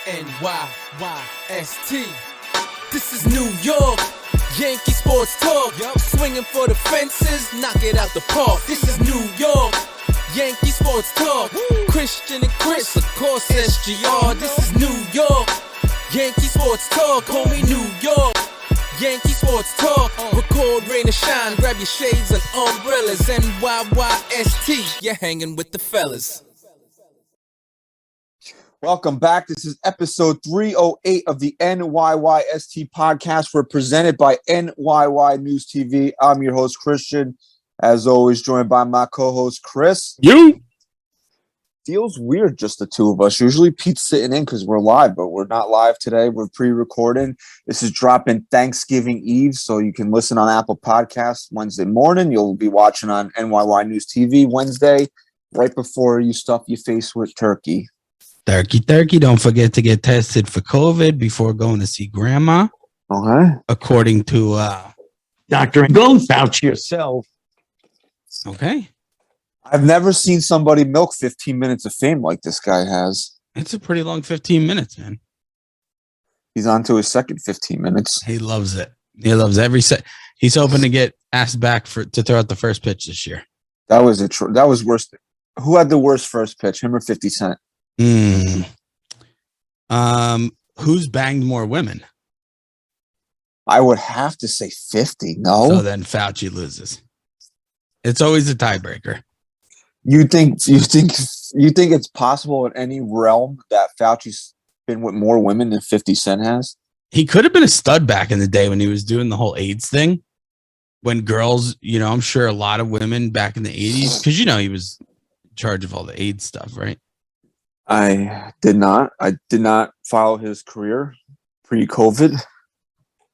NYYST. This is New York. Yankee sports talk. Swinging for the fences, knock it out the park. This is New York. Yankee sports talk. Christian and Chris, of course SGR. This is New York. Yankee sports talk, homie, New York. Yankee sports talk. Record, rain or shine. Grab your shades and umbrellas. NYYST. You're hanging with the fellas. Welcome back. This is episode 308 of the NYYST podcast. We're presented by NYYNewsTV. I'm your host, Christian. As always, joined by my co-host, Chris. You. Feels weird, just the two of us. Usually Pete's sitting in because we're live, but we're not live today. We're pre-recording. This is dropping Thanksgiving Eve, so you can listen on Apple Podcasts Wednesday morning. You'll be watching on NYYNewsTV Wednesday, right before you stuff your face with turkey. Turkey. Don't forget to get tested for COVID before going to see grandma. Okay. According to Dr. Go vouch yourself. Okay. I've never seen somebody milk 15 minutes of fame like this guy has. It's a pretty long 15 minutes, man. He's on to his second 15 minutes. He loves it. He loves every set. He's hoping to get asked back to throw out the first pitch this year. That was worse. Who had the worst first pitch, him or 50 Cent? Who's banged more women? I would have to say 50. No. So then Fauci loses. It's always a tiebreaker. You think it's possible in any realm that Fauci's been with more women than 50 Cent has? He could have been a stud back in the day when he was doing the whole AIDS thing. When girls, I'm sure a lot of women back in the 80s, because he was in charge of all the AIDS stuff, right? I did not follow his career pre-COVID.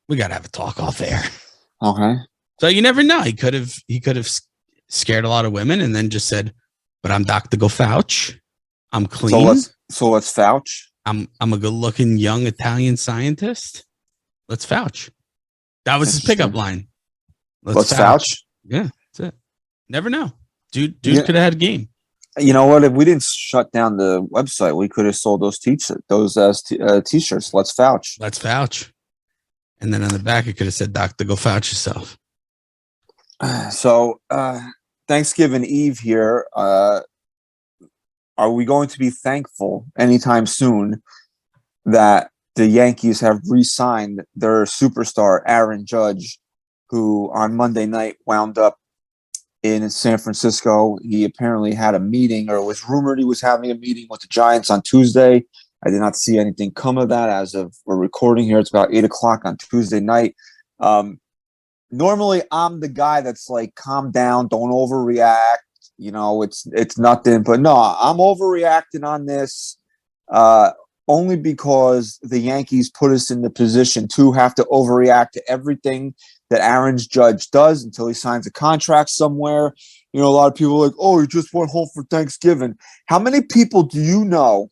We gotta have a talk off air. Okay. So you never know. He could have scared a lot of women and then just said, "But I'm Dr. Go Fauch. I'm clean. So let's Fauch. I'm a good-looking young Italian scientist. Let's Fauch." That was his pickup line. Let's Fauch. Yeah, that's it. Never know. Dude could have had a game. You know what? If we didn't shut down the website, we could have sold those t-shirts. Let's Fauch. Let's Fauch. And then on the back, it could have said, "Dr. Go Fauch yourself." So, Thanksgiving Eve here. Are we going to be thankful anytime soon that the Yankees have re-signed their superstar, Aaron Judge, who on Monday night wound up in San Francisco? He apparently had a meeting, or it was rumored he was having a meeting with the Giants on Tuesday. I did not see anything come of that as of we're recording here. It's about 8:00 on Tuesday night. Normally I'm the guy that's like, calm down, don't overreact. It's nothing, but no, I'm overreacting on this only because the Yankees put us in the position to have to overreact to everything that Aaron Judge does until he signs a contract somewhere. A lot of people are like, "Oh, he just went home for Thanksgiving." How many people do you know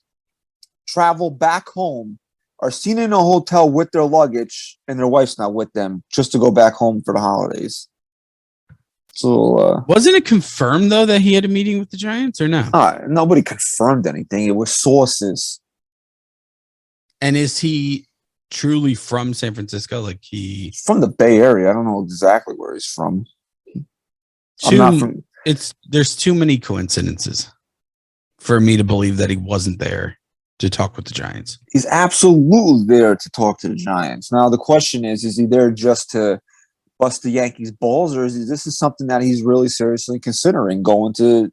travel back home, are seen in a hotel with their luggage, and their wife's not with them, just to go back home for the holidays? So, wasn't it confirmed though that he had a meeting with the Giants or no? Nobody confirmed anything. It was sources. And is he truly from San Francisco? Like He's from the Bay Area. I don't know exactly where he's from. There's too many coincidences for me to believe that he wasn't there to talk with the Giants. He's absolutely there to talk to the Giants. Now the question is he there just to bust the Yankees balls, or is this something that he's really seriously considering, going to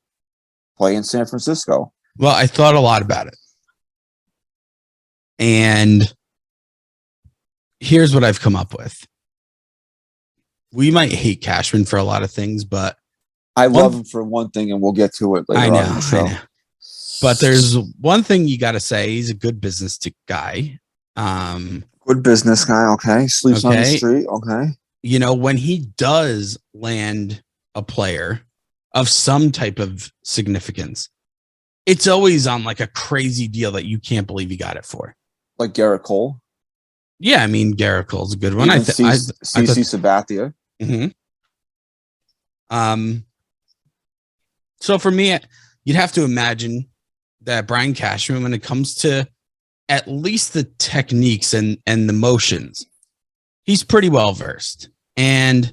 play in San Francisco? Well, I thought a lot about it. And here's what I've come up with. We might hate Cashman for a lot of things, but I love him for one thing, and we'll get to it later on in the show. I know. But there's one thing you got to say. He's a good business guy. Good business guy. Okay. Sleeps on the street. Okay. When he does land a player of some type of significance, it's always on like a crazy deal that you can't believe he got it for. Like Garrett Cole. Yeah, I mean, Garrett Cole's a good one. CC Sabathia. Mm-hmm. So for me, you'd have to imagine that Brian Cashman, when it comes to at least the techniques and the motions, he's pretty well versed. And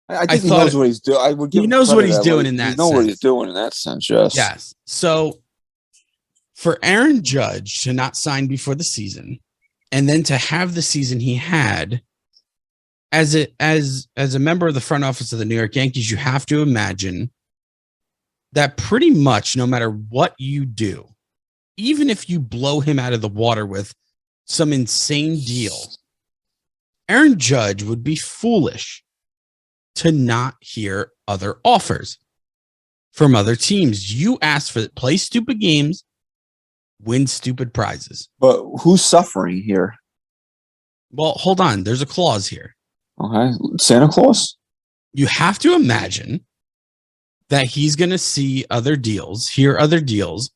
I think he knows what he's doing. I would give he him knows credit what he's that, doing like, in that he knows sense. what he's doing in that sense. Yes. Yes. So for Aaron Judge to not sign before the season, and then to have the season he had as a member of the front office of the New York Yankees, you have to imagine that pretty much no matter what you do, even if you blow him out of the water with some insane deal, Aaron Judge would be foolish to not hear other offers from other teams. You asked for it. Play stupid games, win stupid prizes. But who's suffering here? Well, hold on. There's a clause here. Okay. Santa Claus? You have to imagine that he's going to see other deals, hear other deals,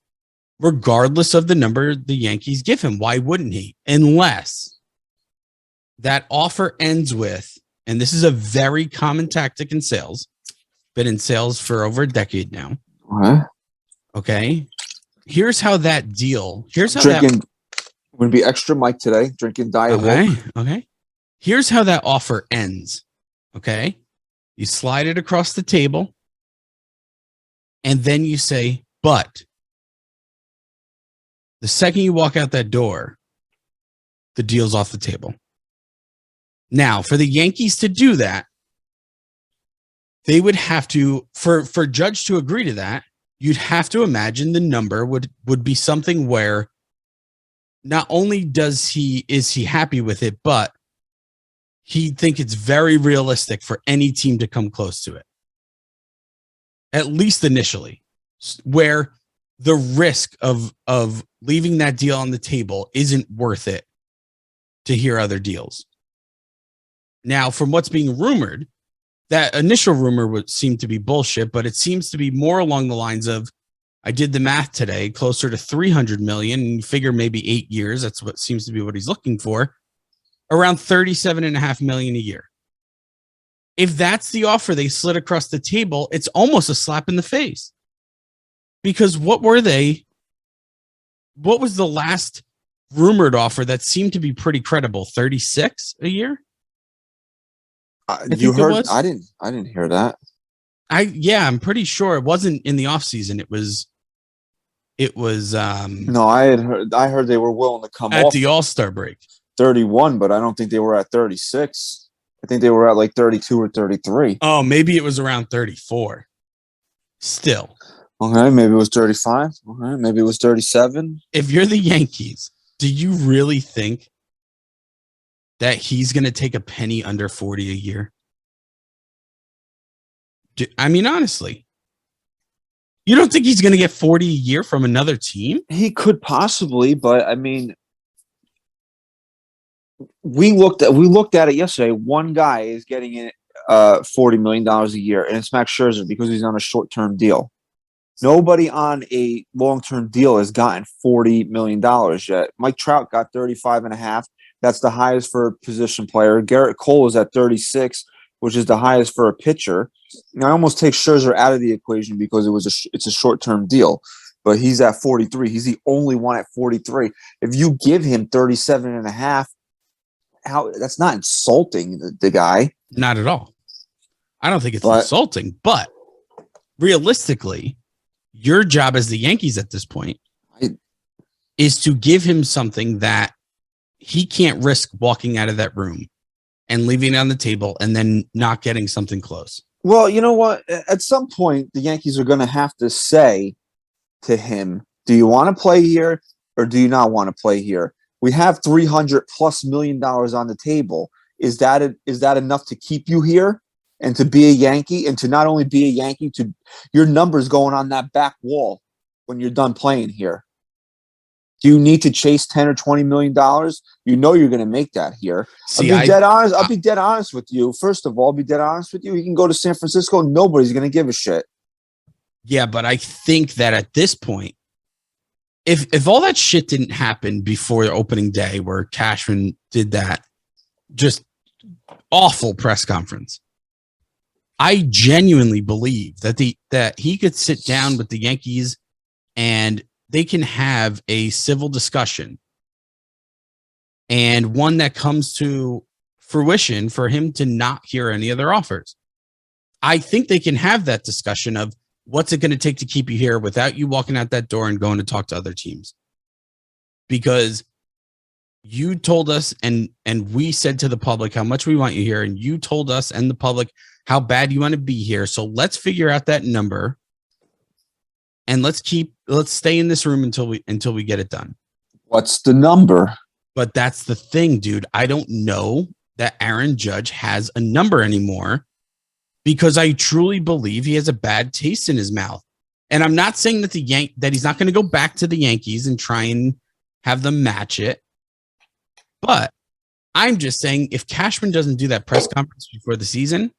regardless of the number the Yankees give him. Why wouldn't he? Unless that offer ends with, and this is a very common tactic in sales, been in sales for over a decade now. Okay. Here's how that deal, would be extra Mike today, drinking Diet Coke. Okay. Here's how that offer ends. Okay. You slide it across the table, and then you say, but the second you walk out that door, the deal's off the table. Now, for the Yankees to do that, they would have to, for Judge to agree to that, you'd have to imagine the number would be something where not only is he happy with it, but he'd think it's very realistic for any team to come close to it. At least initially, where the risk of leaving that deal on the table isn't worth it to hear other deals. Now, from what's being rumored, that initial rumor would seem to be bullshit, but it seems to be more along the lines of, I did the math today, closer to 300 million, and you figure maybe 8 years. That's what seems to be what he's looking for. Around 37.5 million a year. If that's the offer they slid across the table, it's almost a slap in the face. Because what was the last rumored offer that seemed to be pretty credible? 36 a year? You heard? I didn't hear that. I'm pretty sure it wasn't in the offseason. It was no, I heard they were willing to come at off the All-Star break. 31, but I don't think they were at 36. I think they were at like 32 or 33. Oh, maybe it was around 34. Still. Okay, maybe it was 35. Okay, maybe it was 37. If you're the Yankees, do you really think that he's going to take a penny under 40 a year? I mean, honestly, you don't think he's going to get 40 a year from another team? He could possibly, but I mean, we looked at it yesterday. One guy is getting it $40 million a year, and it's Max Scherzer because he's on a short-term deal. Nobody on a long-term deal has gotten $40 million yet. Mike Trout got 35.5. That's the highest for a position player. Garrett Cole is at 36, which is the highest for a pitcher. Now, I almost take Scherzer out of the equation because it's a short-term deal, but he's at 43. He's the only one at 43. If you give him 37.5, that's not insulting the guy. Not at all. I don't think it's insulting, but realistically, your job as the Yankees at this point is to give him something that he can't risk walking out of that room and leaving it on the table and then not getting something close. Well, you know what? At some point, the Yankees are going to have to say to him, do you want to play here or do you not want to play here? We have $300+ million on the table. Is that enough to keep you here and to be a Yankee, and to not only be a Yankee, to your numbers going on that back wall when you're done playing here? Do you need to chase $10 or $20 million? You know you're going to make that here. See, I'll be dead honest with you. First of all, I'll be dead honest with you. He can go to San Francisco. Nobody's going to give a shit. Yeah, but I think that at this point, if all that shit didn't happen before the opening day where Cashman did that just awful press conference, I genuinely believe that he could sit down with the Yankees and they can have a civil discussion and one that comes to fruition for him to not hear any other offers. I think they can have that discussion of what's it going to take to keep you here without you walking out that door and going to talk to other teams. Because you told us and we said to the public how much we want you here, and you told us and the public how bad you want to be here. So let's figure out that number and let's stay in this room until we get it done. What's the number? But that's the thing, dude. I don't know that Aaron Judge has a number anymore, because I truly believe he has a bad taste in his mouth. And I'm not saying that that he's not going to go back to the Yankees and try and have them match it. But I'm just saying, if Cashman doesn't do that press conference before the season,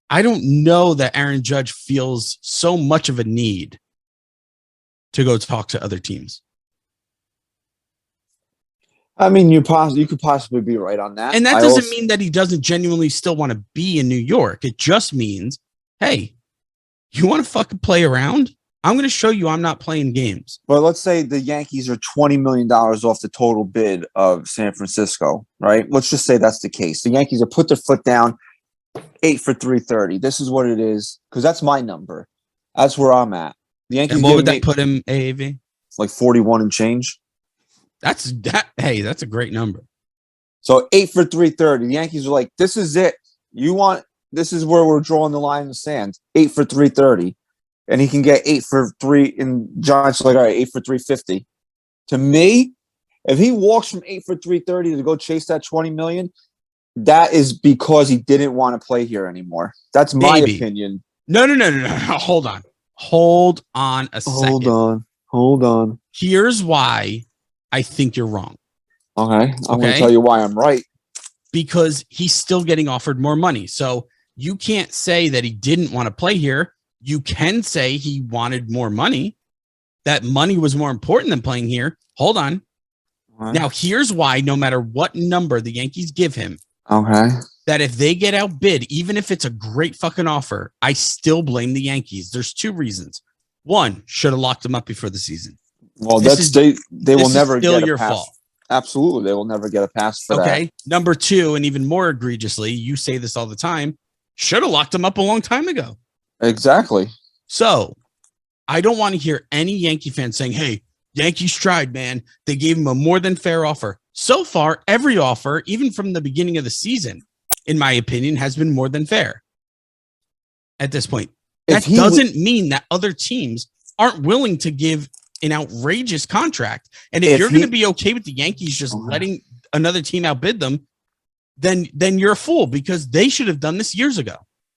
I don't know that Aaron Judge feels so much of a need to go talk to other teams. I mean, you could possibly be right on that. And that doesn't mean that he doesn't genuinely still want to be in New York. It just means, hey, you want to fucking play around? I'm going to show you I'm not playing games. But let's say the Yankees are $20 million off the total bid of San Francisco, right? Let's just say that's the case. The Yankees have put their foot down, 8 for $330. This is what it is, because that's my number. That's where I'm at. The Yankees. And what would that put him, AAV? Like 41 and change. Hey, that's a great number. So 8 for $330. The Yankees are like, this is it. This is where we're drawing the line in the sand. 8 for $330. And he can get 8 for $3. And Giants are like, all right, 8 for $350. To me, if he walks from 8 for $330 to go chase that $20 million, that is because he didn't want to play here anymore. That's my opinion. No. Hold on a second. Hold on. Here's why I think you're wrong. Okay. I'm going to tell you why I'm right. Because he's still getting offered more money. So you can't say that he didn't want to play here. You can say he wanted more money. That money was more important than playing here. Hold on. Right. Now, here's why, no matter what number the Yankees give him, that if they get outbid, even if it's a great fucking offer, I still blame the Yankees. There's 2 reasons. One, should have locked him up before the season. Well, they will never get a pass. Fault. Absolutely, they will never get a pass for that. Okay. Number 2, and even more egregiously, you say this all the time, should have locked him up a long time ago. Exactly. So I don't want to hear any Yankee fans saying, hey, Yankees tried, man. They gave him a more than fair offer. So far, every offer, even from the beginning of the season, in my opinion, has been more than fair at this point. That doesn't mean that other teams aren't willing to give an outrageous contract. And if you're going to be okay with the Yankees just letting another team outbid them, then you're a fool, because they should have done this years ago.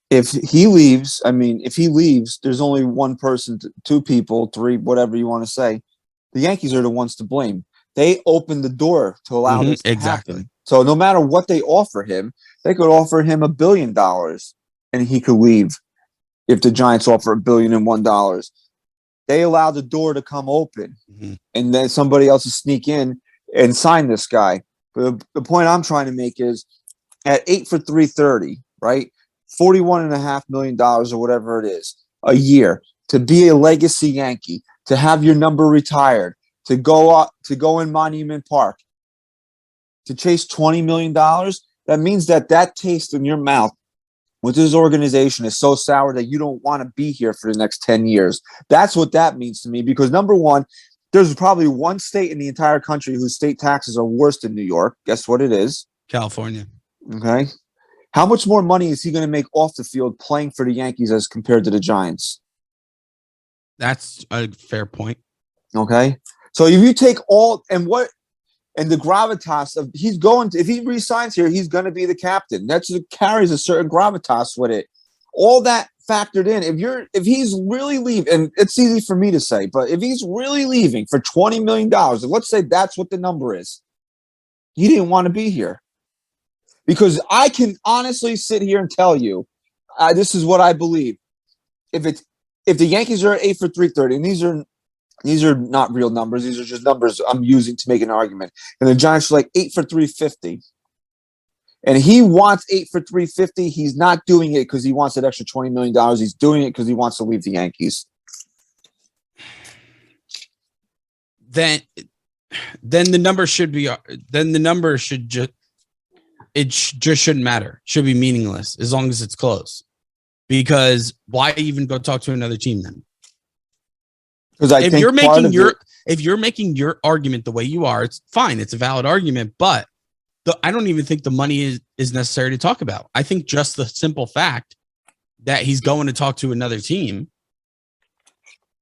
If he leaves, there's only one person, 2 people, 3, whatever you want to say. The Yankees are the ones to blame. They opened the door to allow this to happen. So no matter what they offer him, they could offer him $1 billion and he could leave. If the Giants offer $1,000,001,000, they allow the door to come open, and then somebody else to sneak in and sign this guy. But the point I'm trying to make is, at 8 for $330, right? $41.5 million or whatever it is a year, to be a legacy Yankee, to have your number retired, to go in Monument Park, to chase $20 million. That means that taste in your mouth with this organization is so sour that you don't want to be here for the next 10 years. That's what that means to me, because number one, there's probably one state in the entire country whose state taxes are worse than New York. Guess what it is? California. Okay. How much more money is he going to make off the field playing for the Yankees as compared to the Giants? That's a fair point. Okay. So if you take and the gravitas of if he resigns here, he's going to be the captain. It carries a certain gravitas with it. All that factored in. If he's really leaving, and it's easy for me to say, but if he's really leaving for $20 million, let's say that's what the number is, he didn't want to be here. Because I can honestly sit here and tell you, this is what I believe. If the Yankees are at 8 for $330, and these are not real numbers, these are just numbers I'm using to make an argument, and the Giants are like 8 for $350, and he wants 8 for $350, he's not doing it because he wants that extra $20 million. He's doing it because he wants to leave the Yankees. Then then the number should be. Then the number should just. Just shouldn't matter. Should be meaningless as long as it's close. Because why even go talk to another team then? Because I if think you're making your argument the way you are, it's fine. It's a valid argument, but I don't even think the money is necessary to talk about. I think just the simple fact that he's going to talk to another team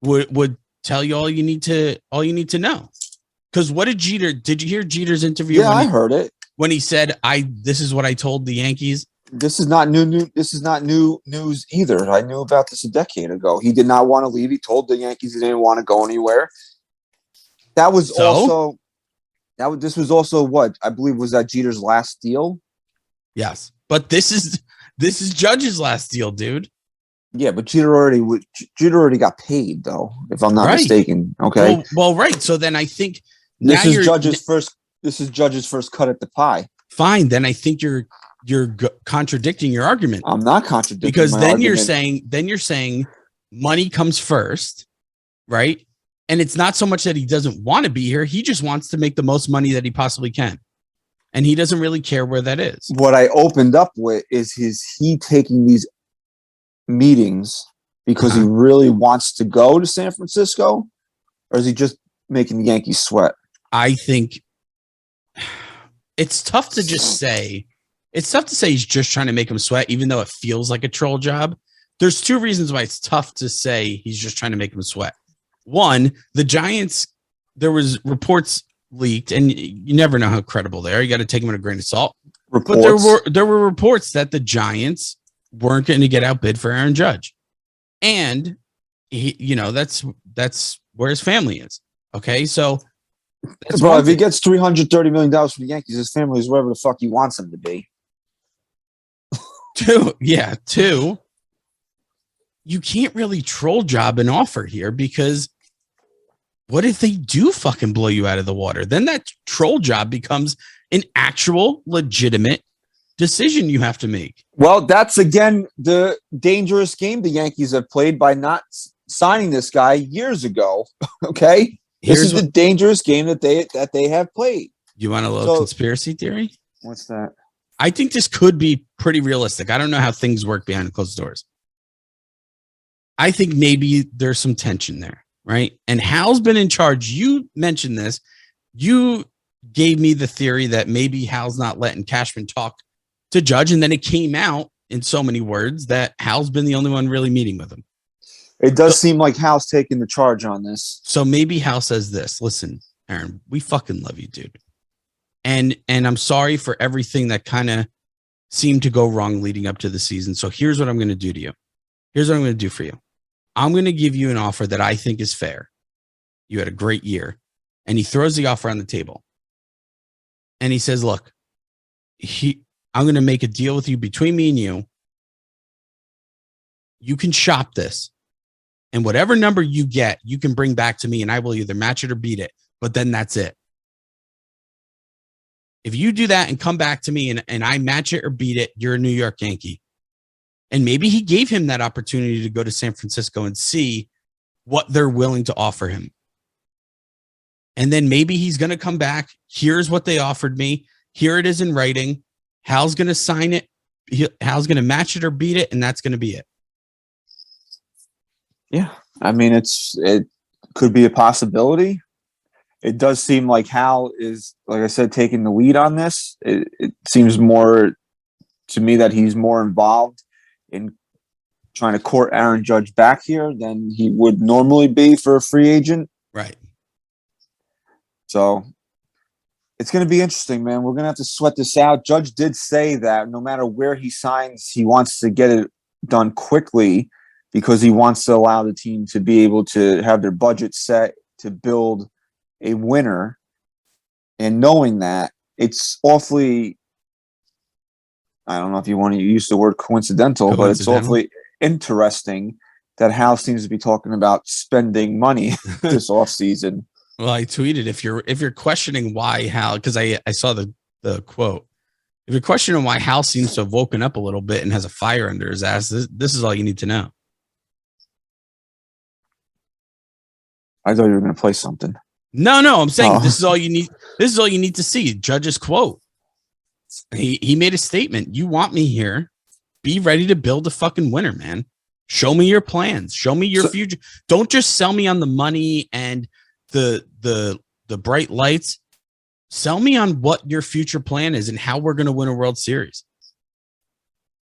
would tell you all you need to know. Because what did you hear Jeter's interview? Yeah, I heard it. When he said, this is what I told the Yankees. This is not new. This is not new news either. I knew about this a decade ago. He did not want to leave. He told the Yankees he didn't want to go anywhere. That was this was also what I believe was that Jeter's last deal. Yes, but this is Judge's last deal, dude. Yeah, but Jeter already got paid though, if I'm not mistaken. Okay. Well, right. So then I think this is Judge's first cut at the pie. Fine, then I think you're contradicting your argument. I'm not contradicting because then argument. you're saying money comes first, right? And it's not so much that he doesn't want to be here; he just wants to make the most money that he possibly can, and he doesn't really care where that is. What I opened up with is he taking these meetings because he really wants to go to San Francisco, or is he just making the Yankees sweat? I think it's tough to just say. It's tough to say he's just trying to make him sweat, even though it feels like a troll job. There's two reasons why it's tough to say he's just trying to make him sweat. One, the Giants, there was reports leaked, and you never know how credible they are. You got to take them with a grain of salt. But there were reports that the Giants weren't going to get outbid for Aaron Judge. And that's where his family is. Okay, so bro, if he gets $330 million from the Yankees, his family is wherever the fuck he wants him to be. Two, you can't really troll job an offer here because what if they do fucking blow you out of the water? Then that troll job becomes an actual legitimate decision you have to make. Well, that's again the dangerous game the Yankees have played by not signing this guy years ago. Okay, this is the dangerous game that they have played. You want a little conspiracy theory? What's that? I think this could be pretty realistic. I don't know how things work behind closed doors. I think maybe there's some tension there, right? And Hal's been in charge. You mentioned this. You gave me the theory that maybe Hal's not letting Cashman talk to Judge, and then it came out in so many words that Hal's been the only one really meeting with him. It does seem like Hal's taking the charge on this. So maybe Hal says this: listen, Aaron, we fucking love you, dude. And I'm sorry for everything that kind of seemed to go wrong leading up to the season. So here's what I'm going to do to you. Here's what I'm going to do for you. I'm going to give you an offer that I think is fair. You had a great year. And he throws the offer on the table. And he says, look, I'm going to make a deal with you between me and you. You can shop this. And whatever number you get, you can bring back to me and I will either match it or beat it. But then that's it. If you do that and come back to me and I match it or beat it, you're a New York Yankee. And maybe he gave him that opportunity to go to San Francisco and see what they're willing to offer him. And then maybe he's going to come back. Here's what they offered me. Here it is in writing. Hal's going to sign it. Hal's going to match it or beat it. And that's going to be it. Yeah. I mean, it could be a possibility. It does seem like Hal is, like I said, taking the lead on this. It seems more to me that he's more involved in trying to court Aaron Judge back here than he would normally be for a free agent. Right. So it's going to be interesting, man. We're going to have to sweat this out. Judge did say that no matter where he signs, he wants to get it done quickly because he wants to allow the team to be able to have their budget set to build a winner. And knowing that, it's awfully, I don't know if you want to use the word coincidental, but it's awfully interesting that Hal seems to be talking about spending money this offseason. Well, I tweeted if you're questioning why Hal, because I saw the quote. If you're questioning why Hal seems to have woken up a little bit and has a fire under his ass, this is all you need to know. I thought you were going to play something. No, I'm saying Oh. this is all you need. This is all you need to see. Judge's quote. He made a statement. You want me here. Be ready to build a fucking winner, man. Show me your plans. Show me your future. Don't just sell me on the money and the bright lights. Sell me on what your future plan is and how we're going to win a World Series.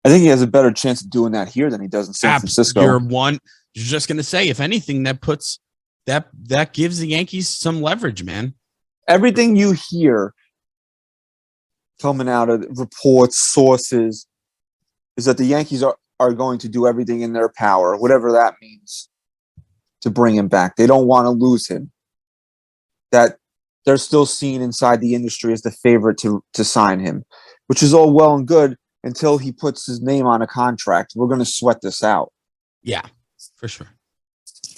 I think he has a better chance of doing that here than he does in San Francisco. You're just going to say, if anything, that puts that gives the Yankees some leverage, man. Everything you hear coming out of reports, sources, is that the Yankees are going to do everything in their power, whatever that means, to bring him back. They don't want to lose him. That they're still seen inside the industry as the favorite to sign him, which is all well and good until he puts his name on a contract. We're going to sweat this out. Yeah, for sure.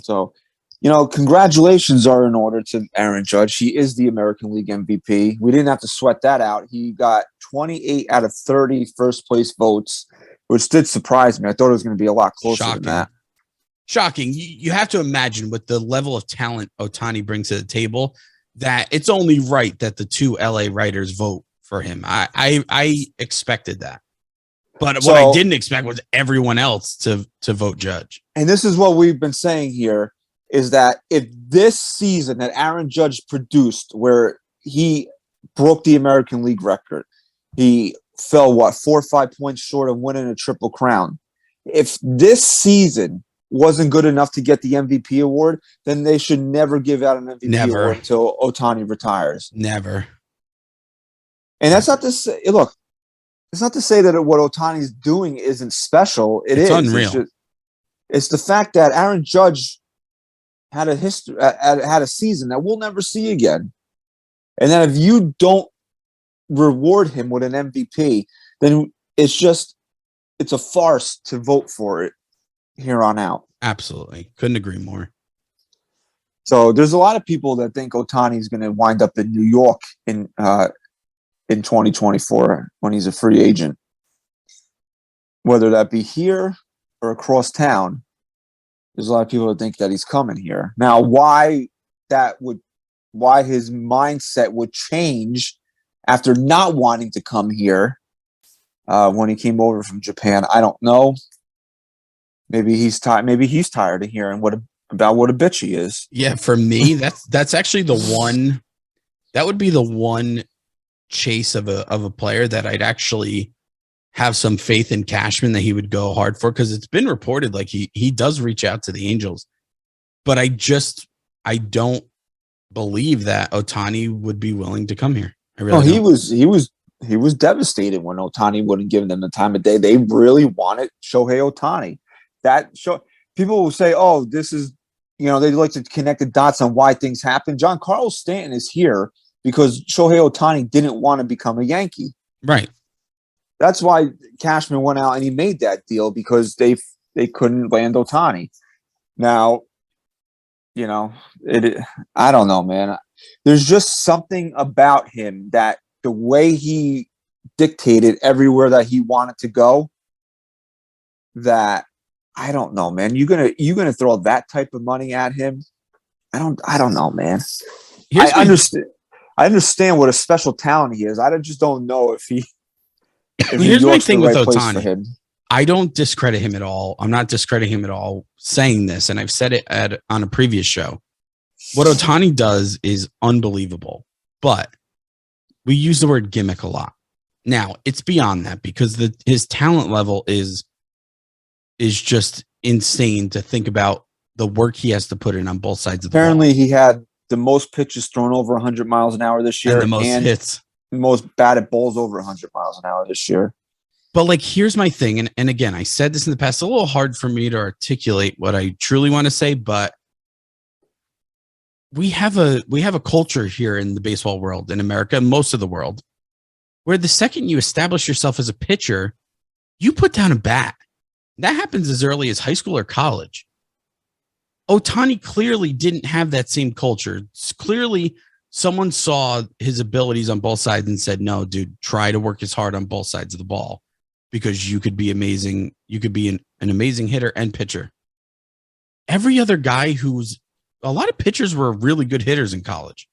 So, congratulations are in order to Aaron Judge. He is the American League MVP. We didn't have to sweat that out. He got 28 out of 30 first place votes, which did surprise me. I thought it was going to be a lot closer than that. Shocking. You have to imagine with the level of talent Ohtani brings to the table that it's only right that the two LA writers vote for him. I expected that. But what I didn't expect was everyone else to vote Judge. And this is what we've been saying here, is that if this season that Aaron Judge produced, where he broke the American League record, he fell, 4 or 5 points short of winning a Triple Crown. If this season wasn't good enough to get the MVP award, then they should never give out an MVP award until Ohtani retires. Never. And that's not to say, look, it's not to say that what Ohtani's doing isn't special. It's unreal. It's the fact that Aaron Judge had a season that we'll never see again. And then if you don't reward him with an MVP, then it's a farce to vote for it here on out. Absolutely. Couldn't agree more. So there's a lot of people that think Ohtani is going to wind up in New York in 2024 when he's a free agent, whether that be here or across town. There's a lot of people that think that he's coming here. Now, why his mindset would change after not wanting to come here when he came over from Japan, I don't know. Maybe he's tired. Maybe he's tired of hearing about what a bitch he is. Yeah, for me, that's actually the one. That would be the one chase of a player that I'd actually have some faith in Cashman that he would go hard for, because it's been reported like he does reach out to the Angels, but I don't believe that Ohtani would be willing to come here. I really don't. He was devastated when Ohtani wouldn't give them the time of day. They really wanted Shohei Ohtani. People will say, "Oh, this is," they like to connect the dots on why things happen. Giancarlo Stanton is here because Shohei Ohtani didn't want to become a Yankee. Right. That's why Cashman went out and he made that deal, because they couldn't land Ohtani. Now, I don't know, man. There's just something about him that the way he dictated everywhere that he wanted to go, that I don't know, man. You gonna throw that type of money at him? I don't know, man. I understand what a special talent he is. I just don't know if he. Here's my thing with Ohtani. I don't discredit him at all. I'm not discrediting him at all saying this, and I've said it on a previous show. What Ohtani does is unbelievable, but we use the word gimmick a lot. Now, it's beyond that, because his talent level is just insane to think about the work he has to put in on both sides of the ball. Apparently, he had the most pitches thrown over 100 miles an hour this year, and the most hits. Most batted balls over 100 miles an hour this year. But here's my thing. And again, I said this in the past, it's a little hard for me to articulate what I truly want to say, but we have a culture here in the baseball world, in America, most of the world, where the second you establish yourself as a pitcher, you put down a bat. That happens as early as high school or college. Ohtani clearly didn't have that same culture. Clearly, someone saw his abilities on both sides and said, no, dude, try to work as hard on both sides of the ball, because you could be amazing. You could be an amazing hitter and pitcher. Every other guy who's a lot of pitchers were really good hitters in college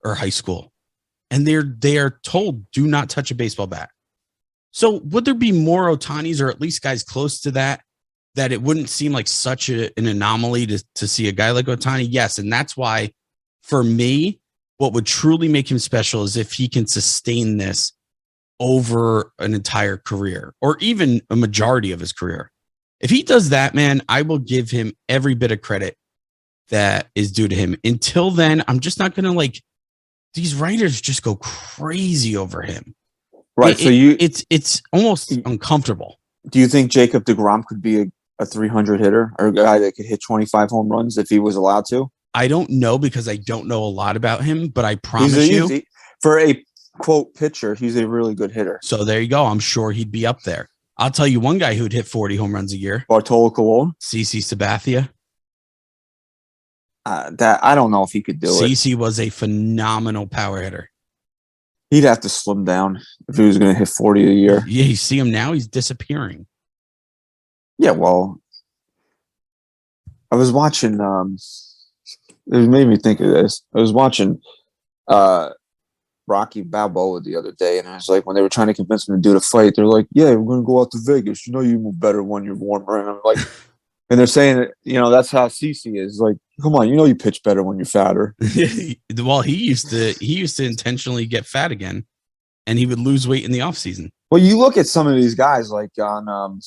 or high school, and they are told do not touch a baseball bat. So would there be more Ohtanis, or at least guys close to that it wouldn't seem like such an anomaly to see a guy like Ohtani? Yes, and that's why, for me, what would truly make him special is if he can sustain this over an entire career, or even a majority of his career. If he does that, man, I will give him every bit of credit that is due to him. Until then, I'm just not going to these writers just go crazy over him. Right. It's almost uncomfortable. Do you think Jacob deGrom could be a 300 hitter, or a guy that could hit 25 home runs if he was allowed to? I don't know, because I don't know a lot about him, but I promise you, for a quote pitcher, he's a really good hitter. So there you go. I'm sure he'd be up there. I'll tell you one guy who'd hit 40 home runs a year. Bartolo Colon. CC Sabathia. That I don't know if he could do it. CC was a phenomenal power hitter. He'd have to slim down if he was going to hit 40 a year. Yeah, you see him now, he's disappearing. Yeah, well, I was watching, it made me think of this. I was watching Rocky Balboa the other day, and I was like, when they were trying to convince him to do the fight, they're like, yeah, we're going to go out to Vegas. You know you move better when you're warmer. And I'm like, and they're saying that, that's how CC is. Like, come on, you pitch better when you're fatter. Well, he used to intentionally get fat again, and he would lose weight in the offseason. Well, you look at some of these guys, like on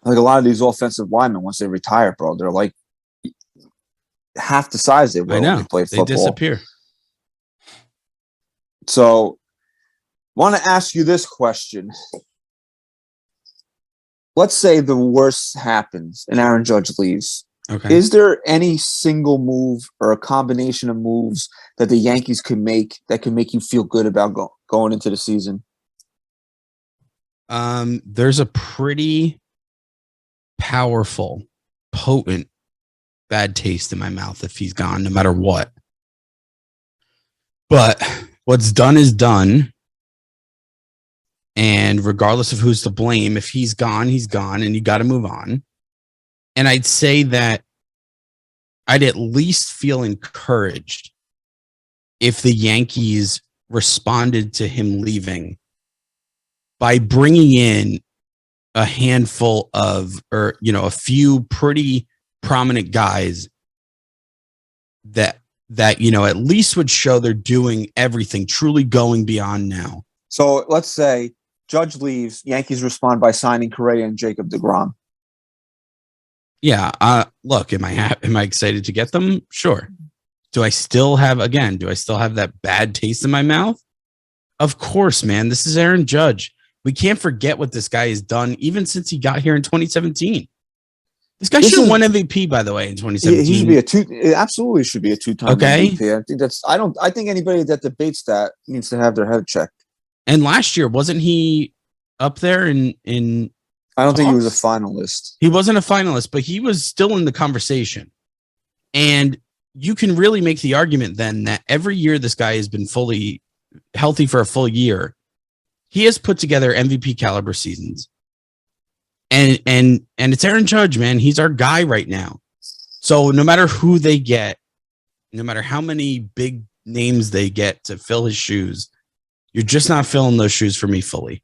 like a lot of these offensive linemen, once they retire, bro, they're like half the size they were when they play football. They disappear. So, want to ask you this question. Let's say the worst happens and Aaron Judge leaves. Okay. Is there any single move or a combination of moves that the Yankees could make that can make you feel good about going into the season? There's a pretty powerful, potent bad taste in my mouth if he's gone, no matter what. But what's done is done. And regardless of who's to blame, if he's gone, and you got to move on. And I'd say that I'd at least feel encouraged if the Yankees responded to him leaving by bringing in a handful of, or, a few pretty prominent guys that, at least would show they're doing everything, truly going beyond now. So let's say Judge leaves, Yankees respond by signing Correa and Jacob deGrom. Yeah. Look, am I excited to get them? Sure. Do I still have that bad taste in my mouth? Of course, man. This is Aaron Judge. We can't forget what this guy has done even since he got here in 2017. This guy should have won MVP, by the way, in 2017. He should be it absolutely should be a two-time MVP. I think anybody that debates that needs to have their head checked. And last year, wasn't he up there in I don't think he was a finalist. He wasn't a finalist, but he was still in the conversation. And you can really make the argument then that every year this guy has been fully healthy for a full year, he has put together MVP caliber seasons. And it's Aaron Judge, man. He's our guy right now. So no matter who they get, no matter how many big names they get to fill his shoes, you're just not filling those shoes for me fully.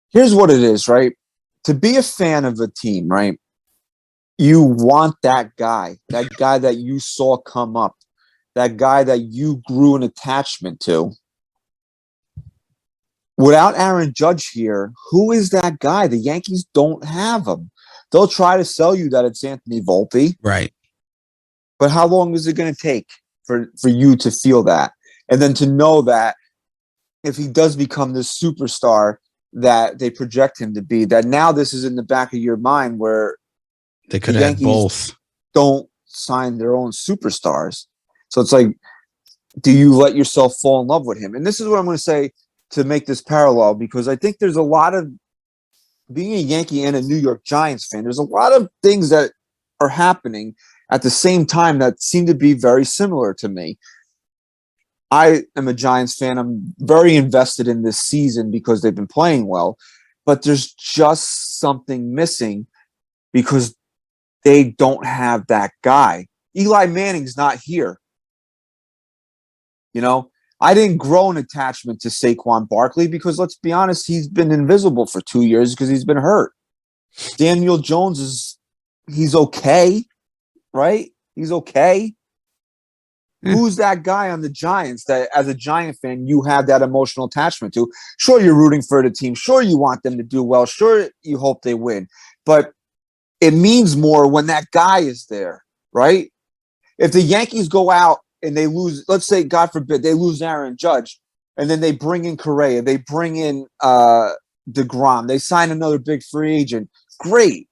Here's what it is, right? To be a fan of a team, right? You want that guy that you saw come up, that guy that you grew an attachment to. Without Aaron Judge here, who is that guy? The Yankees don't have him. They'll try to sell you that it's Anthony Volpe. Right. But how long is it going to take for you to feel that? And then to know that if he does become this superstar that they project him to be, that now this is in the back of your mind where they could have both. Don't sign their own superstars. So it's like, do you let yourself fall in love with him? And this is what I'm going to say to make this parallel, because I think there's a lot of, being a Yankee and a New York Giants fan, there's a lot of things that are happening at the same time that seem to be very similar to me. I am a Giants fan. I'm very invested in this season because they've been playing well, but there's just something missing because they don't have that guy. Eli Manning's not here. You know, I didn't grow an attachment to Saquon Barkley because, let's be honest, he's been invisible for 2 years because he's been hurt. Daniel Jones he's okay, right? He's okay. Who's that guy on the Giants that, as a Giant fan, you have that emotional attachment to? Sure, you're rooting for the team. Sure, you want them to do well. Sure, you hope they win. But it means more when that guy is there, right? If the Yankees go out and they lose, let's say, God forbid, they lose Aaron Judge, and then they bring in Correa, they bring in DeGrom, they sign another big free agent. Great,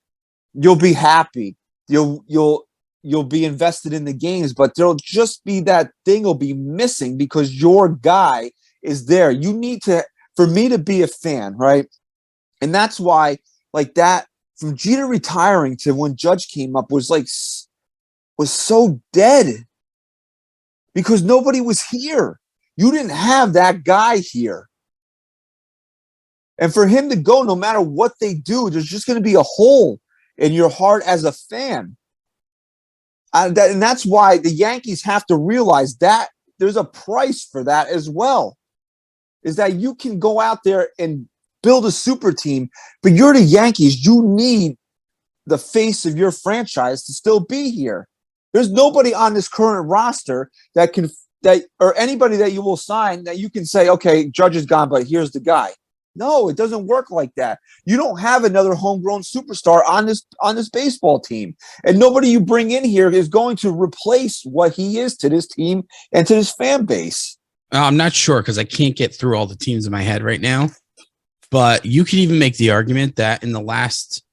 you'll be happy. You'll be invested in the games, but there'll just be that thing will be missing because your guy is there. You need to, for me to be a fan, right? And that's why, like that, from Jeter retiring to when Judge came up was so dead. Because nobody was here. You didn't have that guy here. And for him to go, no matter what they do, there's just going to be a hole in your heart as a fan. And that's why the Yankees have to realize that there's a price for that as well. Is that you can go out there and build a super team, but you're the Yankees. You need the face of your franchise to still be here. There's nobody on this current roster or anybody that you will sign that you can say, okay, Judge is gone, but here's the guy. No, it doesn't work like that. You don't have another homegrown superstar on this baseball team. And nobody you bring in here is going to replace what he is to this team and to this fan base. I'm not sure because I can't get through all the teams in my head right now. But you could even make the argument that in the last,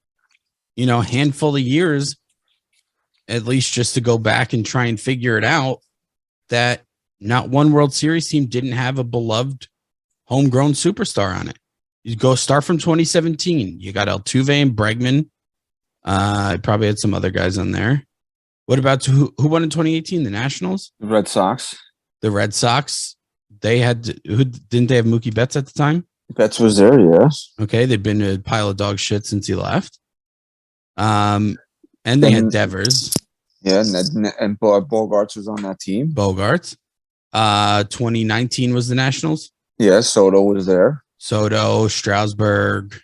handful of years, at least just to go back and try and figure it out, that not one World Series team didn't have a beloved homegrown superstar on it. You go start from 2017. You got Altuve and Bregman. Probably had some other guys on there. What about who won in 2018? The Nationals? The Red Sox. The Red Sox. They had didn't they have Mookie Betts at the time? Betts was there, yes. Okay, they've been a pile of dog shit since he left. And they had Devers. Yeah, and Bogarts was on that team. Bogarts. 2019 was the Nationals. Yeah, Soto was there. Soto, Strasburg.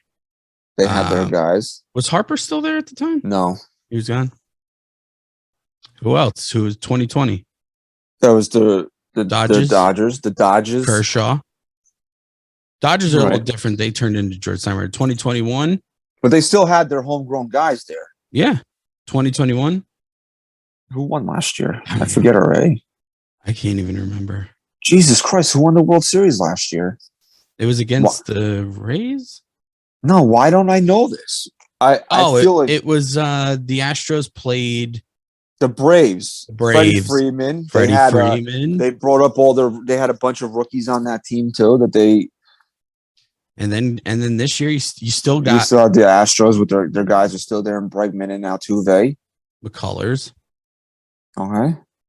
They had their guys. Was Harper still there at the time? No. He was gone. Who else? Who was 2020? That was the Dodgers. The Dodgers. Kershaw. Dodgers are a little different. They turned into George Steinbrenner. 2021. But they still had their homegrown guys there. Yeah. 2021. Who won last year? I forget already. I can't even remember. Jesus Christ, who won the World Series last year? It was against the Rays? No, why don't I know this? I feel like it was the Astros played the Braves. Freddie Freeman. They brought up they had a bunch of rookies on that team too that they. And then this year you still got. You saw the Astros with their guys are still there in Bregman and Altuve. McCullers.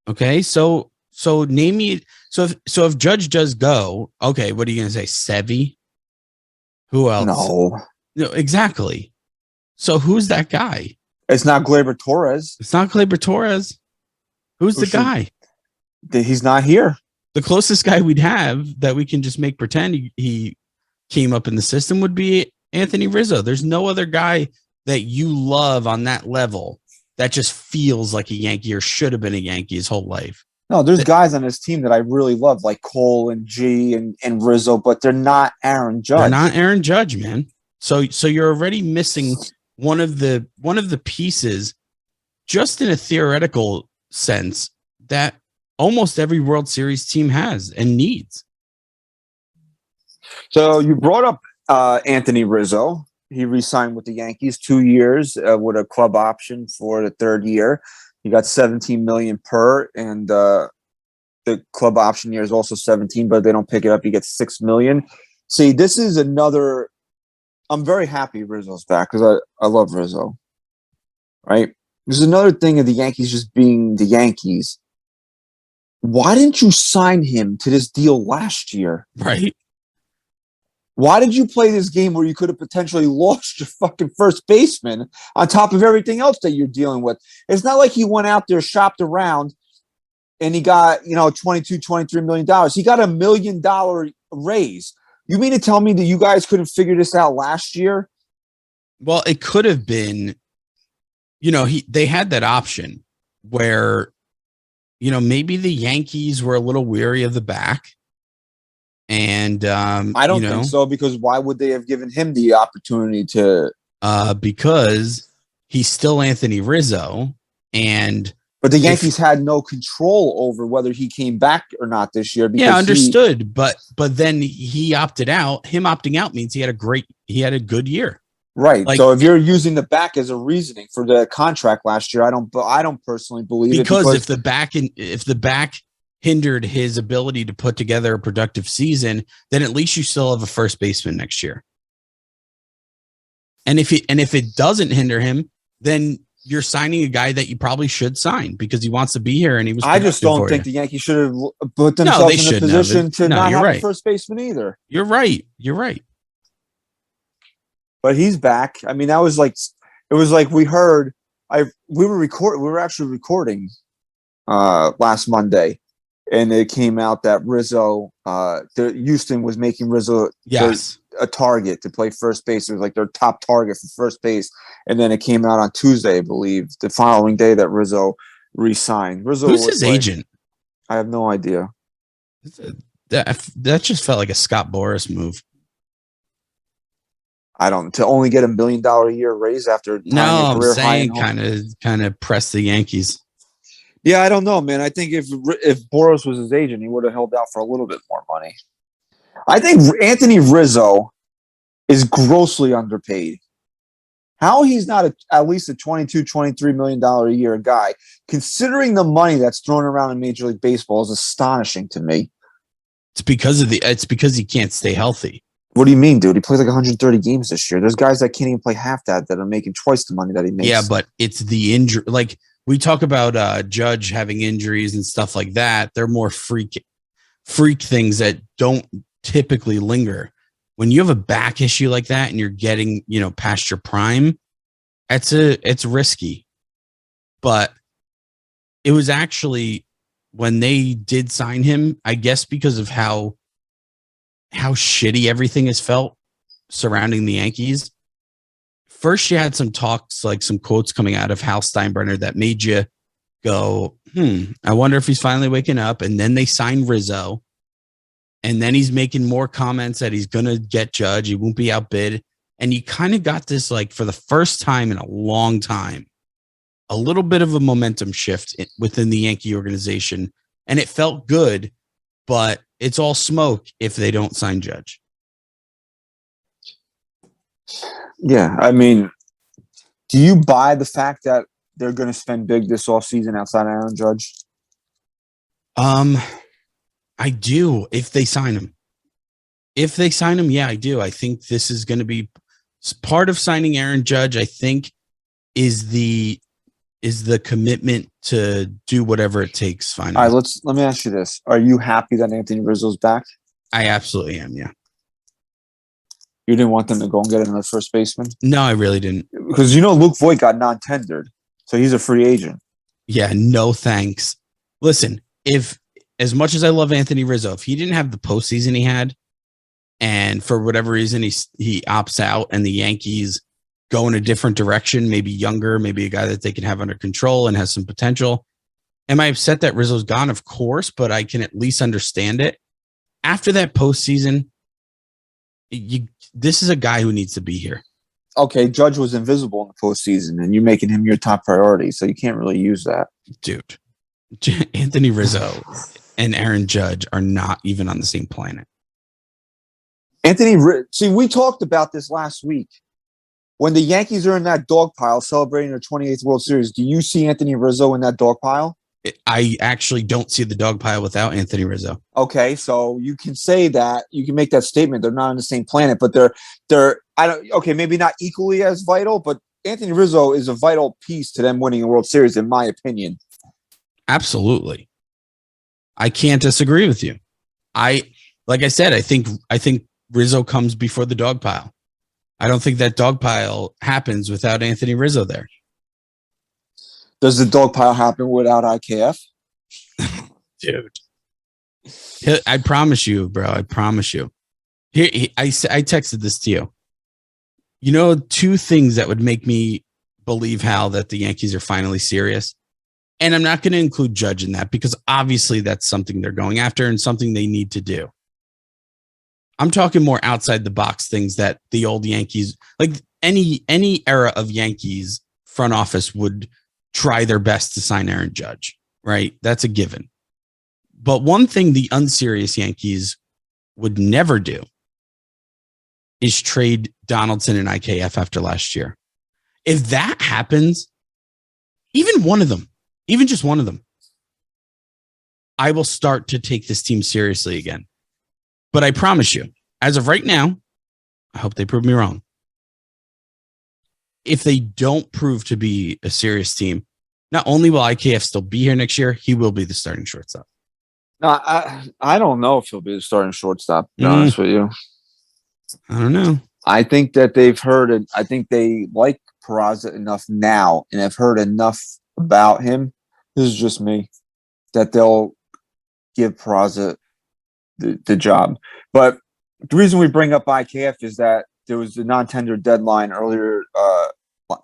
Okay. So name me. So if Judge does go, okay, what are you gonna say? Sevy? Who else? No, exactly. So who's that guy? It's not Gleyber Torres. It's not Gleyber Torres. Who's the guy? He's not here. The closest guy we'd have that we can just make pretend he came up in the system would be Anthony Rizzo. There's no other guy that you love on that level that just feels like a Yankee or should have been a Yankee his whole life. No, there's guys on this team that I really love, like Cole and G and Rizzo, but they're not Aaron Judge. They're not Aaron Judge, man. So you're already missing one of the pieces, just in a theoretical sense, that almost every World Series team has and needs. So you brought up Anthony Rizzo. He re-signed with the Yankees 2 years with a club option for the third year. He got $17 million per, and the club option year is also 17, but if they don't pick it up, he gets $6 million. See, this is another. I'm very happy Rizzo's back because I love Rizzo. Right? There's another thing of the Yankees just being the Yankees. Why didn't you sign him to this deal last year? Right. Why did you play this game where you could have potentially lost your fucking first baseman on top of everything else that you're dealing with? It's not like he went out there, shopped around, and he got, $22-23 million. He got $1 million raise. You mean to tell me that you guys couldn't figure this out last year? Well, it could have been, they had that option where, maybe the Yankees were a little weary of the back. And I don't think so, because why would they have given him the opportunity to? Because he's still Anthony Rizzo, but the Yankees had no control over whether he came back or not this year. Yeah, understood. But then he opted out. Him opting out means he had a good year. Right. So if you're using the back as a reasoning for the contract last year, I don't personally believe it, because if the back hindered his ability to put together a productive season, then at least you still have a first baseman next year. And if it doesn't hinder him, then you're signing a guy that you probably should sign because he wants to be here and he was. I just don't think the Yankees should have put themselves in a position to not have a first baseman either. You're right. But he's back. I mean, it was like we heard. We were actually recording last Monday, and it came out that Rizzo, Houston was making Rizzo a target to play first base. It was like their top target for first base. And then it came out on Tuesday, I believe, the following day that Rizzo re-signed. Who's his agent? I have no idea. That just felt like a Scott Boras move. To only get $1 million a year raise after I'm saying kind of press the Yankees. Yeah, I don't know, man. I think if Boras was his agent, he would have held out for a little bit more money. I think Anthony Rizzo is grossly underpaid. How he's not at least a $22-23 million a year guy, considering the money that's thrown around in Major League Baseball, is astonishing to me. It's because he can't stay healthy. What do you mean, dude? He plays like 130 games this year. There's guys that can't even play half that are making twice the money that he makes. Yeah, but it's the injury. Like we talk about Judge having injuries and stuff like that. They're more freak things that don't typically linger. When you have a back issue like that and you're getting, past your prime, it's risky. But it was actually when they did sign him, I guess because of how shitty everything has felt surrounding the Yankees. First, you had some talks, like some quotes coming out of Hal Steinbrenner that made you go, I wonder if he's finally waking up. And then they signed Rizzo. And then he's making more comments that he's going to get Judge. He won't be outbid. And you kind of got this, like, for the first time in a long time, a little bit of a momentum shift within the Yankee organization. And it felt good, but it's all smoke if they don't sign Judge. Yeah, I mean, do you buy the fact that they're going to spend big this offseason outside of Aaron Judge? I do, if they sign him. Yeah, I do. I think this is going to be part of signing Aaron Judge. I think is the commitment to do whatever it takes. Finally. All right, let me ask you this: are you happy that Anthony Rizzo's back? I absolutely am. Yeah. You didn't want them to go and get another first baseman? No, I really didn't. Because Luke Voigt got non-tendered, so he's a free agent. Yeah, no thanks. Listen, as much as I love Anthony Rizzo, if he didn't have the postseason he had, and for whatever reason he opts out and the Yankees go in a different direction, maybe younger, maybe a guy that they can have under control and has some potential. Am I upset that Rizzo's gone? Of course, but I can at least understand it. After that postseason, this is a guy who needs to be here. Okay, Judge was invisible in the postseason, and you're making him your top priority, so you can't really use that. Dude, Anthony Rizzo and Aaron Judge are not even on the same planet. See, we talked about this last week. When the Yankees are in that dog pile celebrating their 28th World Series, do you see Anthony Rizzo in that dog pile? I actually don't see the dog pile without Anthony Rizzo. Okay, so you can say that, you can make that statement. They're not on the same planet, but maybe not equally as vital, but Anthony Rizzo is a vital piece to them winning a World Series, in my opinion. Absolutely. I can't disagree with you. Like I said, I think Rizzo comes before the dog pile. I don't think that dog pile happens without Anthony Rizzo there. Does the dog pile happen without IKF? Dude. I promise you, bro. I promise you. Here, I texted this to you. You know, two things that would make me believe, Hal, that the Yankees are finally serious. And I'm not going to include Judge in that because obviously that's something they're going after and something they need to do. I'm talking more outside the box things that the old Yankees, like any era of Yankees front office, would try their best to sign Aaron Judge, right? That's a given. But one thing the unserious Yankees would never do is trade Donaldson and IKF after last year. If that happens, even one of them, even just one of them, I will start to take this team seriously again. But I promise you, as of right now, I hope they prove me wrong. If they don't prove to be a serious team, not only will IKF still be here next year, he will be the starting shortstop. No, I don't know if he'll be the starting shortstop, to be honest with you. I don't know. I think that they've heard it. I think they like Peraza enough now and have heard enough about him. This is just me, that they'll give Peraza the job. But the reason we bring up IKF is that there was a non-tender deadline earlier,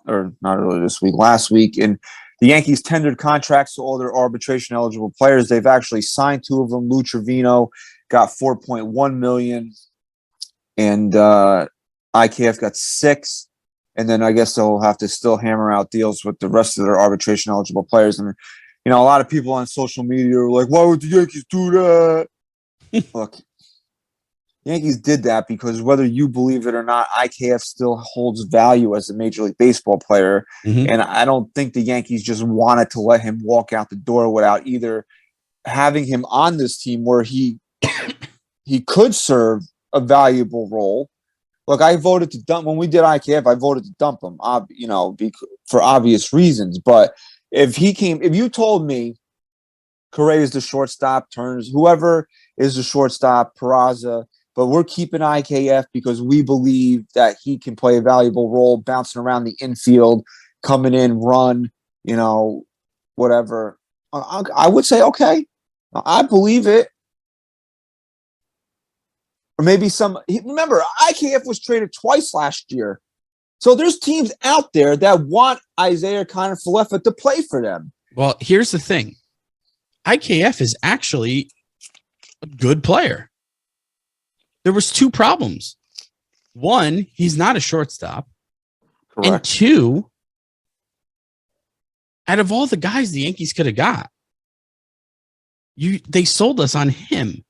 or not earlier this week, last week, and the Yankees tendered contracts to all their arbitration-eligible players. They've actually signed two of them. Lou Trevino got $4.1 million, and IKF got $6 million. And then I guess they'll have to still hammer out deals with the rest of their arbitration-eligible players. And you know, a lot of people on social media are like, "Why would the Yankees do that?" Look, Yankees did that because whether you believe it or not, IKF still holds value as a Major League Baseball player. Mm-hmm. And I don't think the Yankees just wanted to let him walk out the door without either having him on this team where he could serve a valuable role. Look, I voted to dump when we did IKF. I voted to dump him, you know, for obvious reasons. But if you told me Correa is the shortstop, Turner's, whoever is the shortstop, Peraza, but we're keeping IKF because we believe that he can play a valuable role, bouncing around the infield, coming in, run, you know, whatever. I would say, okay, I believe it. Or maybe remember, IKF was traded twice last year. So there's teams out there that want Isaiah Kiner-Falefa to play for them. Well, here's the thing. IKF is actually a good player. There was two problems. One, he's not a shortstop. Correct. And two, out of all the guys the Yankees could have got, they sold us on him.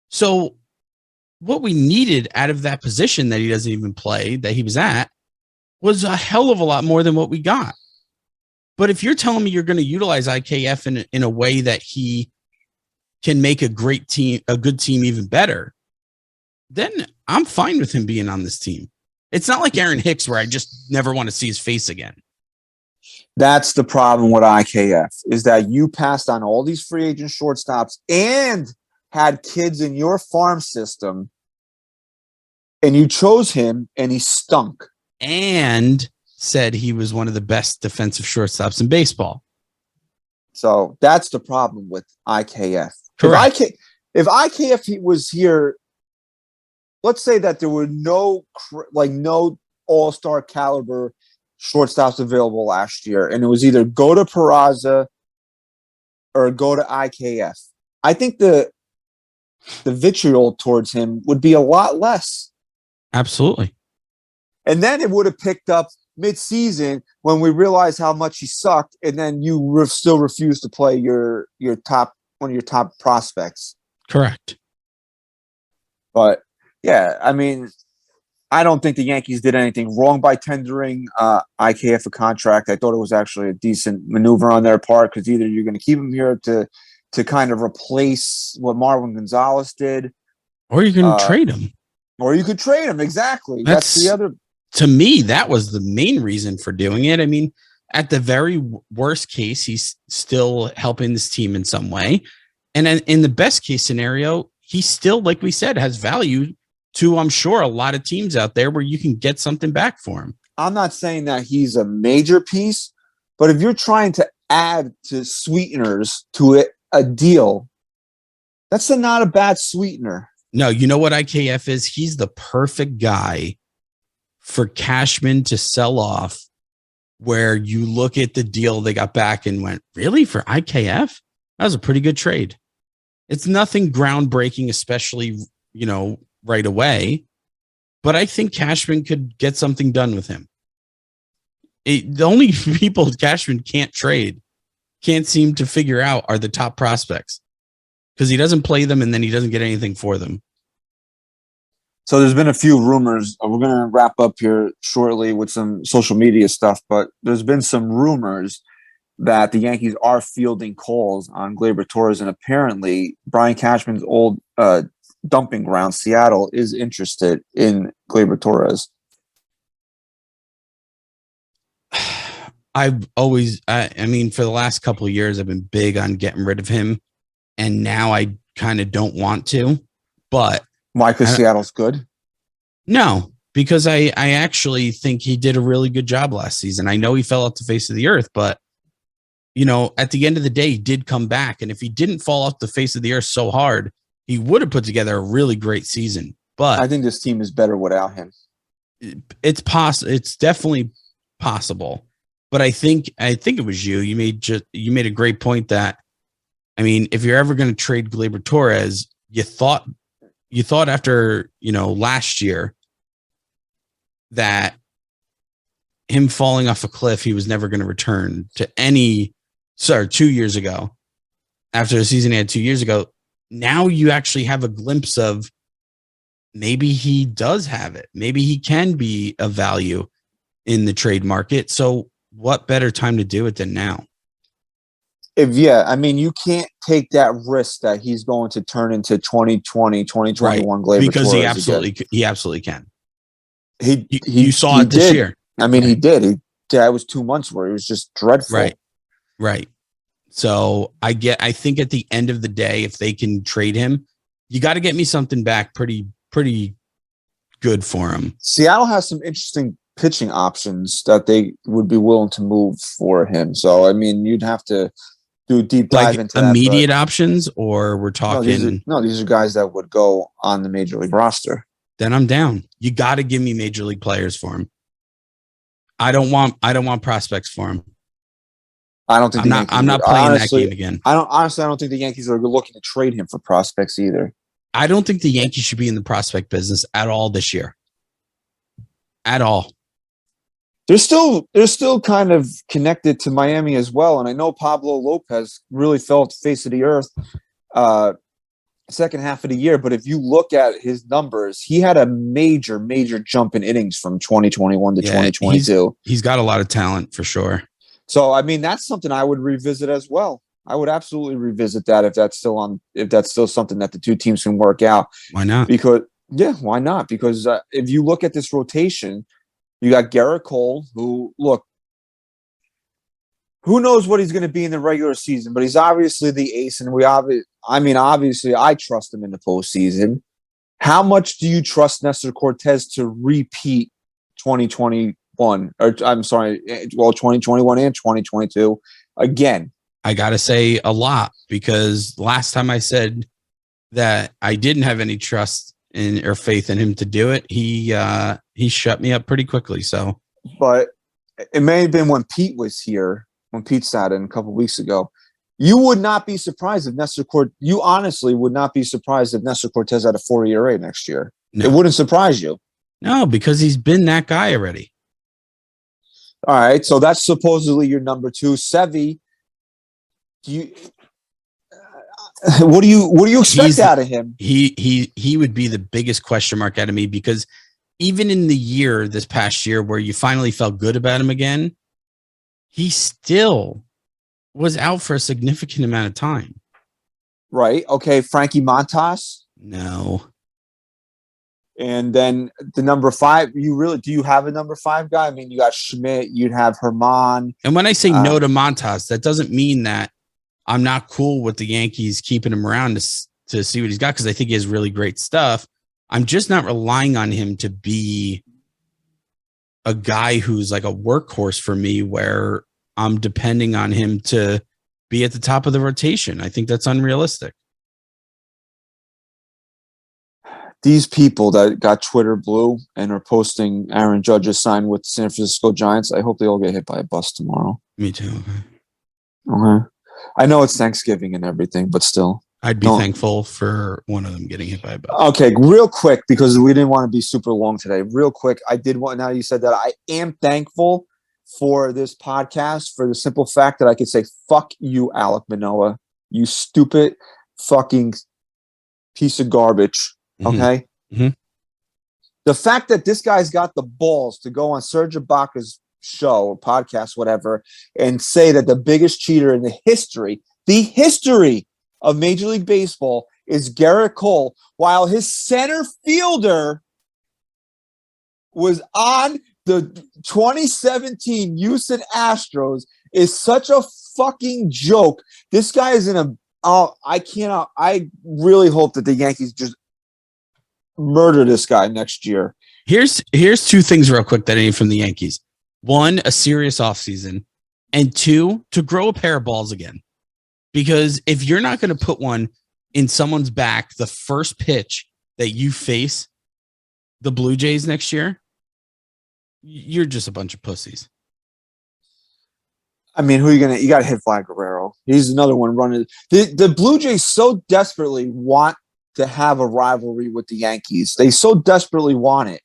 So what we needed out of that position that he doesn't even play, that he was at, was a hell of a lot more than what we got. But if you're telling me you're going to utilize IKF in a way that he can make a good team even better, then I'm fine with him being on this team. It's not like Aaron Hicks where I just never want to see his face again. That's the problem with IKF, is that you passed on all these free agent shortstops and had kids in your farm system, and you chose him, and he stunk. And said he was one of the best defensive shortstops in baseball. So that's the problem with IKF. Correct. If IKF was here, let's say that there were no all-star caliber shortstops available last year, and it was either go to Peraza or go to IKF. I think the vitriol towards him would be a lot less. Absolutely. And then it would have picked up mid-season when we realized how much he sucked, and then you still refused to play one of your top prospects. Correct. But yeah, I mean, I don't think the Yankees did anything wrong by tendering IKF a contract. I thought it was actually a decent maneuver on their part, because either you're going to keep him here to kind of replace what Marwin Gonzalez did, or you can trade him. Or you could trade him. Exactly. That's the other. To me, that was the main reason for doing it. I mean, at the very worst case, he's still helping this team in some way. And in the best case scenario, he still, like we said, has value to, I'm sure, a lot of teams out there where you can get something back for him. I'm not saying that he's a major piece, but if you're trying to add to sweeteners to a deal, that's not a bad sweetener. No, you know what IKF is? He's the perfect guy for Cashman to sell off, where you look at the deal they got back and went, really, for IKF? That was a pretty good trade. It's nothing groundbreaking, especially, right away. But I think Cashman could get something done with him. The only people Cashman can't seem to figure out are the top prospects, because he doesn't play them and then he doesn't get anything for them. So there's been a few rumors. We're going to wrap up here shortly with some social media stuff, but there's been some rumors that the Yankees are fielding calls on Gleyber Torres, and apparently Brian Cashman's old dumping ground, Seattle, is interested in Gleyber Torres. I've always, for the last couple of years, I've been big on getting rid of him, and now I kind of don't want to. But why? Because Seattle's good? No, because I actually think he did a really good job last season. I know he fell off the face of the earth, but at the end of the day, he did come back. And if he didn't fall off the face of the earth so hard, he would have put together a really great season. But I think this team is better without him. It's possible. It's definitely possible. But I think it was you. You made a great point that, if you're ever going to trade Gleyber Torres, you thought after, last year that him falling off a cliff, he was never going to return to 2 years ago, after the season he had 2 years ago. Now you actually have a glimpse of maybe he does have it. Maybe he can be of value in the trade market. So what better time to do it than now? You can't take that risk that he's going to turn into 2020, 2021 right. Gleyber because Torres he absolutely can. You saw it this year. He did. That was 2 months where he was just dreadful. Right. So I think at the end of the day, if they can trade him, you got to get me something back pretty good for him. Seattle has some interesting pitching options that they would be willing to move for him. So, you'd have to do a deep dive into immediate options, or we're talking. These are guys that would go on the major league roster. Then I'm down. You got to give me major league players for him. I don't want prospects for him. I don't think I'm not playing that game again. I don't think the Yankees are looking to trade him for prospects either. I don't think the Yankees should be in the prospect business at all this year. At all. They're still kind of connected to Miami as well. And I know Pablo Lopez really fell off the face of the earth second half of the year. But if you look at his numbers, he had a major, major jump in innings from 2021 to 2022. He's got a lot of talent for sure. So, that's something I would revisit as well. I would absolutely revisit that if that's still something that the two teams can work out. Why not? Why not? Because if you look at this rotation, you got Garrett Cole, who knows what he's going to be in the regular season, but he's obviously the ace, and obviously I trust him in the postseason. How much do you trust Nestor Cortez to repeat 2021? 2021 and 2022 again? I got to say a lot, because last time I said that I didn't have any trust in or faith in him to do it, he shut me up pretty quickly. So, but it may have been when Pete was here, when Pete sat in a couple of weeks ago. You would not be surprised if you honestly would not be surprised if Nestor Cortez had a 4 ERA next year. No. It wouldn't surprise you. No, because he's been that guy already. All right, so that's supposedly your number two. Sevy, what do you expect out of him? He would be the biggest question mark out of me, because even in this past year where you finally felt good about him again, he still was out for a significant amount of time. Right. Okay. Frankie Montas? No. And then the number 5, do you have a number 5 guy? You got Schmidt, you'd have Herman. And when I say no to Montas, that doesn't mean that I'm not cool with the Yankees keeping him around to see what he's got, because I think he has really great stuff. I'm just not relying on him to be a guy who's like a workhorse for me where I'm depending on him to be at the top of the rotation. I think that's unrealistic. These people that got Twitter blue and are posting Aaron Judge's sign with San Francisco Giants, I hope they all get hit by a bus tomorrow. Me too. Okay. I know it's Thanksgiving and everything, but still. I'd be thankful for one of them getting hit by a bus. Okay, real quick, because we didn't want to be super long today. Real quick, I did want, now you said that, I am thankful for this podcast for the simple fact that I could say, fuck you, Alek Manoah, you stupid fucking piece of garbage. Okay. Mm-hmm. The fact that this guy's got the balls to go on Serge Ibaka's show or podcast, whatever, and say that the biggest cheater in the history of Major League Baseball is Garrett Cole, while his center fielder was on the 2017 Houston Astros, is such a fucking joke. This guy is in a, I really hope that the Yankees just murder this guy next year. Here's two things real quick that I need from the Yankees. One, a serious offseason, and two, to grow a pair of balls again. Because if you're not going to put one in someone's back the first pitch that you face the Blue Jays next year, you're just a bunch of pussies. I mean, who are you going to, you got to hit Vlad Guerrero. He's another one running. The Blue Jays so desperately want to have a rivalry with the Yankees. They so desperately want it.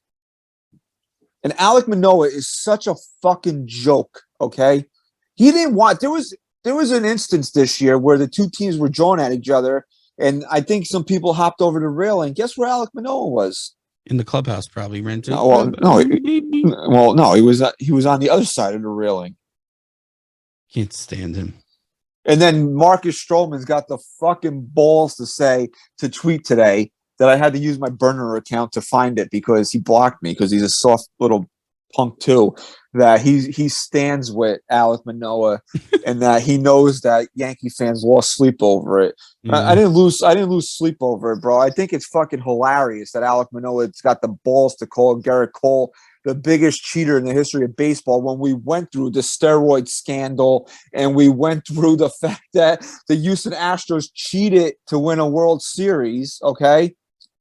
And Alek Manoah is such a fucking joke, okay? He didn't want, there was an instance this year where the two teams were drawn at each other, and I think some people hopped over the railing. Guess where Alek Manoah was? In the clubhouse, probably rented. No, he was on the other side of the railing. Can't stand him. And then Marcus Stroman's got the fucking balls to tweet today that I had to use my burner account to find it because he blocked me because he's a soft little punk too, that he stands with Alek Manoah and that he knows that Yankee fans lost sleep over it. Mm-hmm. I didn't lose sleep over it, bro. I think it's fucking hilarious that Alek Manoah's got the balls to call Garrett Cole the biggest cheater in the history of baseball when we went through the steroid scandal and we went through the fact that the Houston Astros cheated to win a World Series, okay?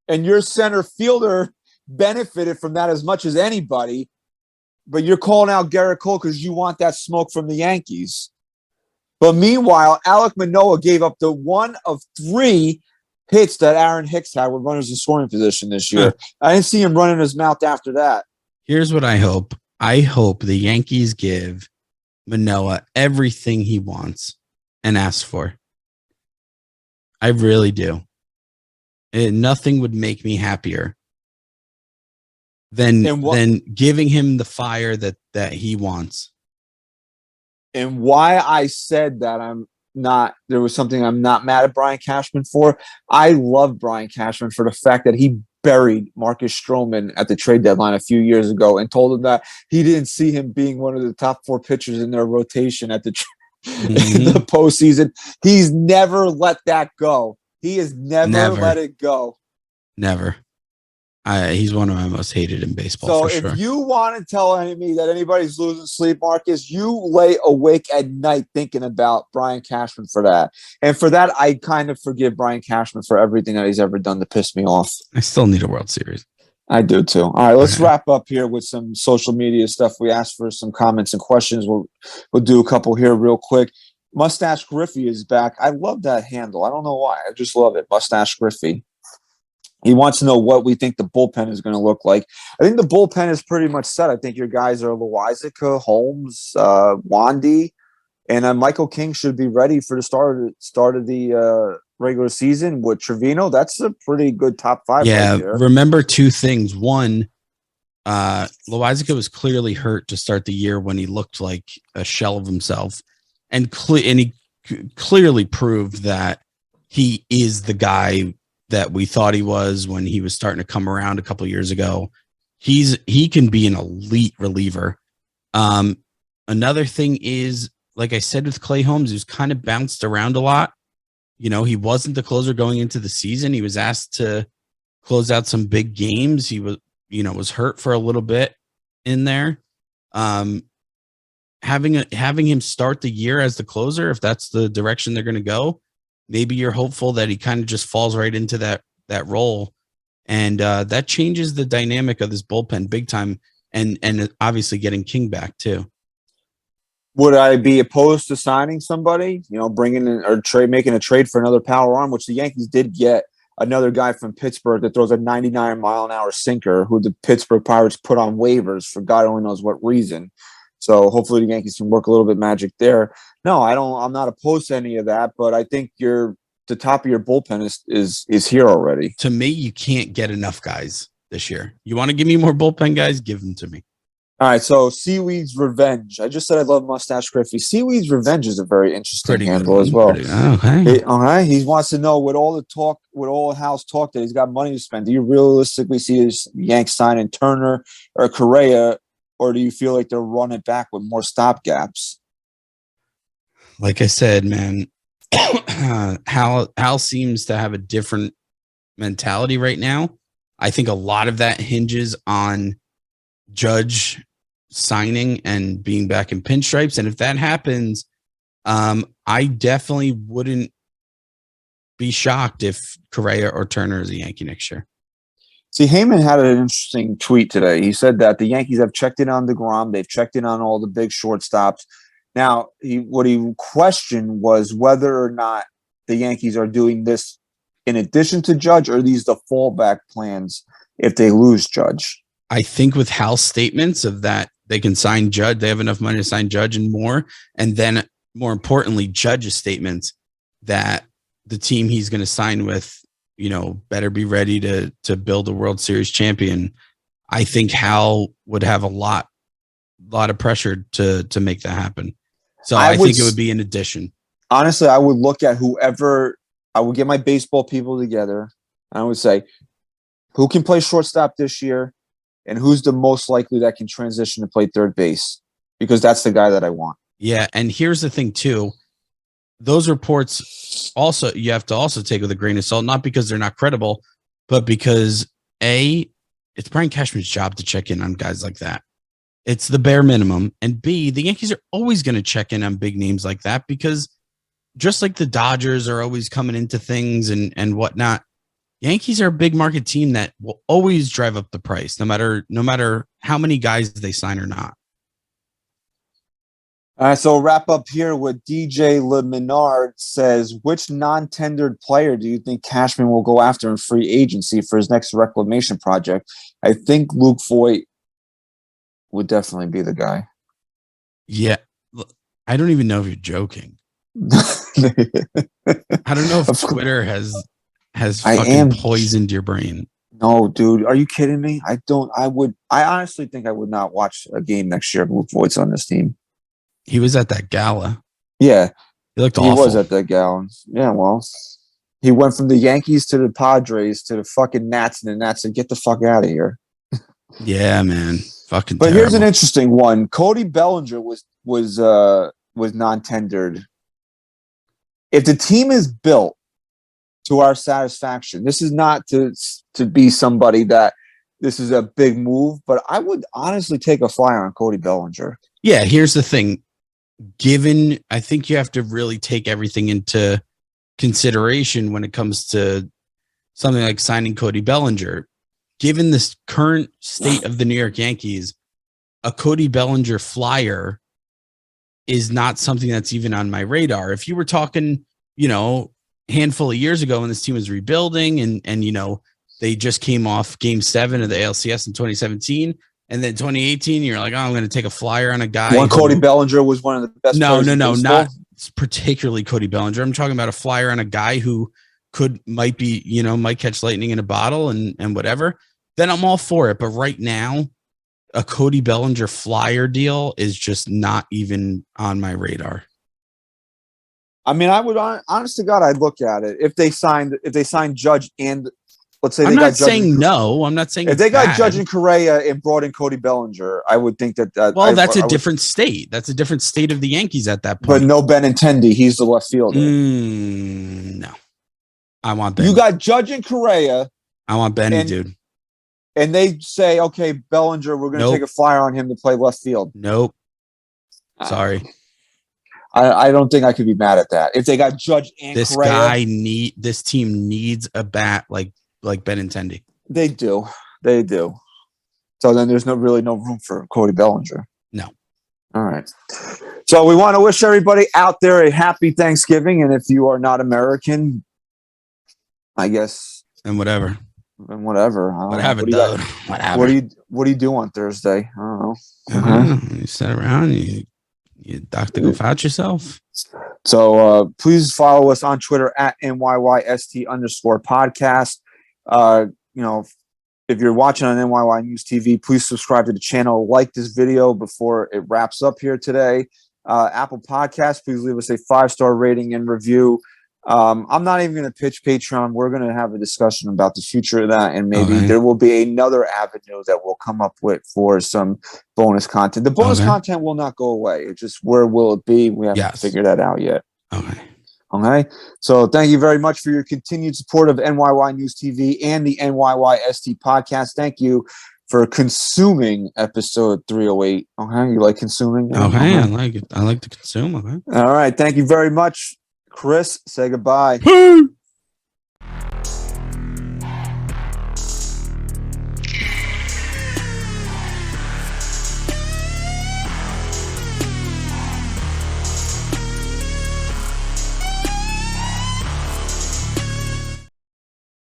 And your center fielder benefited from that as much as anybody, but you're calling out Garrett Cole because you want that smoke from the Yankees. But meanwhile, Alek Manoah gave up the one of 3 hits that Aaron Hicks had with runners in scoring position this year. I didn't see him running his mouth after that. Here's what I hope. I hope the Yankees give Manoah everything he wants and asks for. I really do. Nothing would make me happier than giving him the fire that he wants. And why I said that there was something I'm not mad at Brian Cashman for. I love Brian Cashman for the fact that he buried Marcus Stroman at the trade deadline a few years ago and told him that he didn't see him being one of the top 4 pitchers in their rotation at the in the postseason. He's never let that go. He has never let it go. Never. He's one of my most hated in baseball. So for sure. If you want to tell me that anybody's losing sleep, Marcus, you lay awake at night thinking about Brian Cashman for that. And for that, I kind of forgive Brian Cashman for everything that he's ever done to piss me off. I still need a World Series. I do too. All right, let's wrap up here with some social media stuff. We asked for some comments and questions. We'll do a couple here real quick. Mustache Griffey is back. I love that handle. I don't know why. I just love it. Mustache Griffey. He wants to know what we think the bullpen is going to look like. I think the bullpen is pretty much set. I think your guys are NYYST, Holmes, Wandy, and Michael King should be ready for the start of the regular season with Trevino. That's a pretty good top 5. Yeah, right there. Remember 2 things. One, NYYST was clearly hurt to start the year when he looked like a shell of himself, and he clearly proved that he is the guy that we thought he was when he was starting to come around a couple of years ago. He can be an elite reliever. Another thing is, like I said with Clay Holmes, who's kind of bounced around a lot. You know, he wasn't the closer going into the season. He was asked to close out some big games. He was hurt for a little bit in there. Having him start the year as the closer, if that's the direction they're going to go, maybe you're hopeful that he kind of just falls right into that role, and that changes the dynamic of this bullpen big time. And obviously getting King back too. Would I be opposed to signing somebody? Bringing in or making a trade for another power arm, which the Yankees did get another guy from Pittsburgh that throws a 99-mile-an-hour sinker, who the Pittsburgh Pirates put on waivers for God only knows what reason. So hopefully the Yankees can work a little bit magic there. No, I'm not opposed to any of that, but I think the top of your bullpen is here already. To me, you can't get enough guys this year. You want to give me more bullpen guys? Give them to me. All right, so Seaweed's Revenge. I just said I love Mustache Griffey. Seaweed's Revenge is a very interesting handle as well. Okay. He wants to know, with all the house talk that he's got money to spend, do you realistically see his Yanks signing Turner or Correa, or do you feel like they'll run it back with more stopgaps? Like I said, man, Hal seems to have a different mentality right now. I think a lot of that hinges on Judge signing and being back in pinstripes. And if that happens, I definitely wouldn't be shocked if Correa or Turner is a Yankee next year. See, Heyman had an interesting tweet today. He said that the Yankees have checked in on DeGrom. They've checked in on all the big shortstops. Now, what he questioned was whether or not the Yankees are doing this in addition to Judge, or are these the fallback plans if they lose Judge? I think with Hal's statements of that they can sign Judge, they have enough money to sign Judge and more. And then more importantly, Judge's statements that the team he's going to sign with, better be ready to build a World Series champion. I think Hal would have a lot of pressure to make that happen. So I think it would be an addition. Honestly, I would look at whoever. I would get my baseball people together. I would say, who can play shortstop this year, and who's the most likely that can transition to play third base? Because that's the guy that I want. Yeah, and here's the thing too. Those reports also you have to also take with a grain of salt, not because they're not credible, but because it's Brian Cashman's job to check in on guys like that. It's the bare minimum. And B, the Yankees are always going to check in on big names like that, because just like the Dodgers are always coming into things and whatnot, Yankees are a big market team that will always drive up the price, no matter how many guys they sign or not. All right, so we'll wrap up here with DJ LeMinard says, which non-tendered player do you think Cashman will go after in free agency for his next reclamation project? I think Luke Voit would definitely be the guy. Yeah. I don't even know if you're joking. I don't know if Twitter has fucking poisoned your brain. No, dude. Are you kidding me? I honestly think I would not watch a game next year if Luke Voigt's on this team. He was at that gala. Yeah. He looked awful. He was at that gala. Yeah, well, he went from the Yankees to the Padres to the fucking Nats, and the Nats said, get the fuck out of here. Yeah, man. Fucking But terrible. Here's an interesting one. Cody Bellinger was non-tendered. If the team is built to our satisfaction, this is not to be somebody that this is a big move, but I would honestly take a flyer on Cody Bellinger. Yeah, here's the thing. I think you have to really take everything into consideration when it comes to something like signing Cody Bellinger. Given this current state of the New York Yankees, a Cody Bellinger flyer is not something that's even on my radar. If you were talking, handful of years ago when this team was rebuilding and they just came off Game 7 of the ALCS in 2017, and then 2018, you're like, oh, I'm going to take a flyer on a guy. Cody Bellinger was one of the best. No, not particularly Cody Bellinger. I'm talking about a flyer on a guy who might catch lightning in a bottle and whatever. Then I'm all for it. But right now, a Cody Bellinger flyer deal is just not even on my radar. I mean, I would, honest to God, I'd look at it if they signed Judge and let's say I'm not saying no. I'm not saying if they got Judge and Correa and brought in Cody Bellinger, I would think that. Well, that's a different state. That's a different state of the Yankees at that point. But no Benintendi. He's the left fielder. No, I want that. You got Judge and Correa I want Benny, And- dude. and they say, okay, Bellinger, we're going to Nope. take a flyer on him to play left field. Nope. Sorry. I don't think I could be mad at that. If they got Judge and This Correa, this team needs a bat like Benintendi. they do. So then there's really no room for Cody Bellinger. No. All right. So we want to wish everybody out there a happy Thanksgiving. And if you are not American, I guess. And whatever. And whatever. Whatever, dude. dude. Whatever. What do you do on Thursday? I don't know. You sit around, you Dr. Go out yourself. So please follow us on Twitter at NYYST_podcast. If you're watching on NYY News TV, please subscribe to the channel. Like this video before it wraps up here today. Apple Podcasts, please leave us a 5-star rating and review. I'm not even going to pitch Patreon. We're going to have a discussion about the future of that, and maybe there will be another avenue that we'll come up with for some bonus content. The bonus content will not go away. It's just where will it be? We haven't figured that out yet. Okay. So thank you very much for your continued support of NYY News TV and the NYYST podcast. Thank you for consuming episode 308. Okay. You like consuming? Okay. I like it. I like to consume. Okay. All right. Thank you very much. Chris, say goodbye.